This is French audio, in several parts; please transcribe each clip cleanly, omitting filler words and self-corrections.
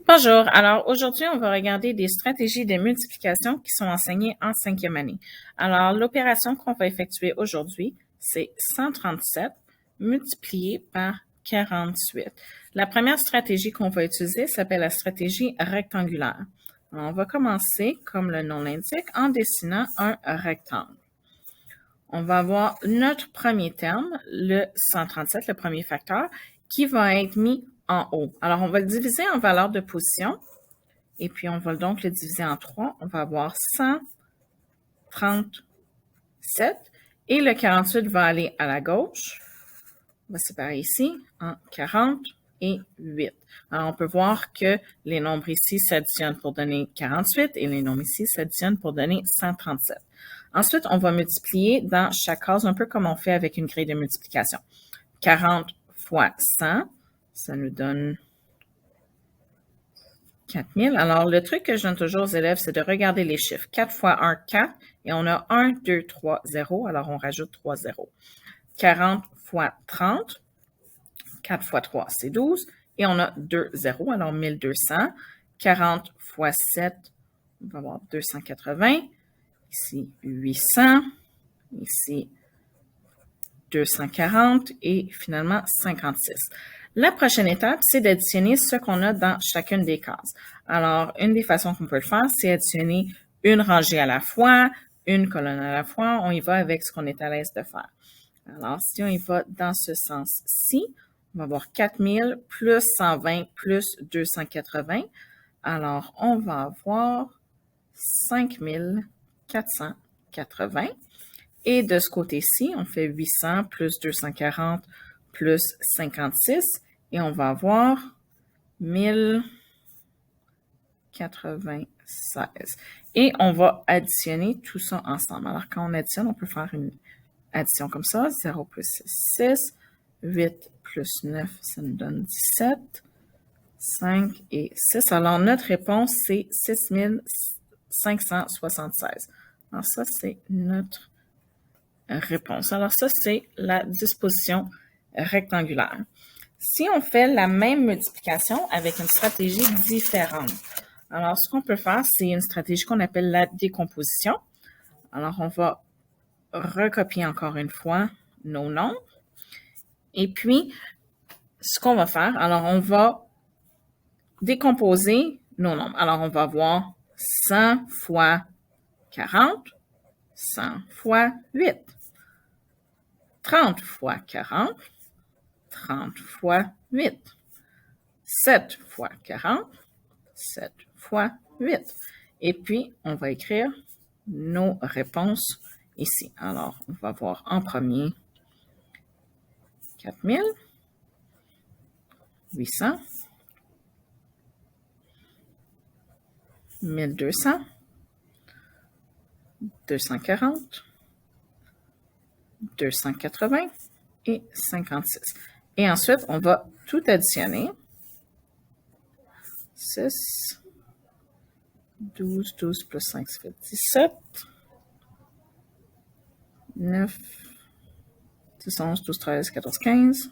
Bonjour, alors aujourd'hui on va regarder des stratégies de multiplication qui sont enseignées en 5e année. Alors l'opération qu'on va effectuer aujourd'hui, c'est 137 multiplié par 48. La première stratégie qu'on va utiliser s'appelle la stratégie rectangulaire. Alors, on va commencer, comme le nom l'indique, en dessinant un rectangle. On va avoir notre premier terme, le 137, le premier facteur, qui va être mis en haut. Alors, on va le diviser en valeur de position. Et puis, on va donc le diviser en 3. On va avoir 137. Et le 48 va aller à la gauche. On va séparer ici en 40 et 8. Alors, on peut voir que les nombres ici s'additionnent pour donner 48 et les nombres ici s'additionnent pour donner 137. Ensuite, on va multiplier dans chaque case, un peu comme on fait avec une grille de multiplication. 40 fois 100, ça nous donne 4000. Alors, le truc que je donne toujours aux élèves, c'est de regarder les chiffres. 4 fois 1, 4. Et on a 1, 2, 3, 0. Alors, on rajoute 3 zéros. 40 fois 30. 4 fois 3, c'est 12. Et on a 2 zéros. Alors, 1200. 40 fois 7, on va avoir 280. Ici, 800. Ici, 240. Et finalement, 56. La prochaine étape, c'est d'additionner ce qu'on a dans chacune des cases. Alors, une des façons qu'on peut le faire, c'est additionner une rangée à la fois, une colonne à la fois. On y va avec ce qu'on est à l'aise de faire. Alors, si on y va dans ce sens-ci, on va avoir 4000 plus 120 plus 280. Alors, on va avoir 5480. Et de ce côté-ci, on fait 800 plus 240 plus 56. Et on va avoir 1096. Et on va additionner tout ça ensemble. Alors, quand on additionne, on peut faire une addition comme ça. 0 plus 6, 6. 8 plus 9, ça nous donne 17. 5 et 6. Alors, notre réponse, c'est 6576. Alors, ça, c'est notre réponse. Alors, ça, c'est la disposition rectangulaire. Si on fait la même multiplication avec une stratégie différente, alors ce qu'on peut faire, c'est une stratégie qu'on appelle la décomposition. Alors, on va recopier encore une fois nos nombres. Et puis, ce qu'on va faire, alors on va décomposer nos nombres. Alors, on va avoir 100 fois 40, 100 fois 8. 30 fois 40, 30 fois 8. 7 fois 40, 7 fois 8. Et puis, on va écrire nos réponses ici. Alors, on va voir en premier 4000, 800, 1200, 240, 280 et 56. Et ensuite, on va tout additionner. 6, 12, 12 plus 5, ça fait 17. 9, 10, 11, 12, 13, 14, 15.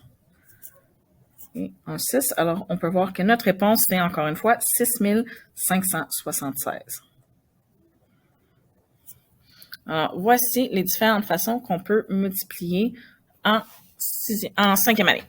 Et un 6. Alors, on peut voir que notre réponse est encore une fois 6576. Alors, voici les différentes façons qu'on peut multiplier en 5e année.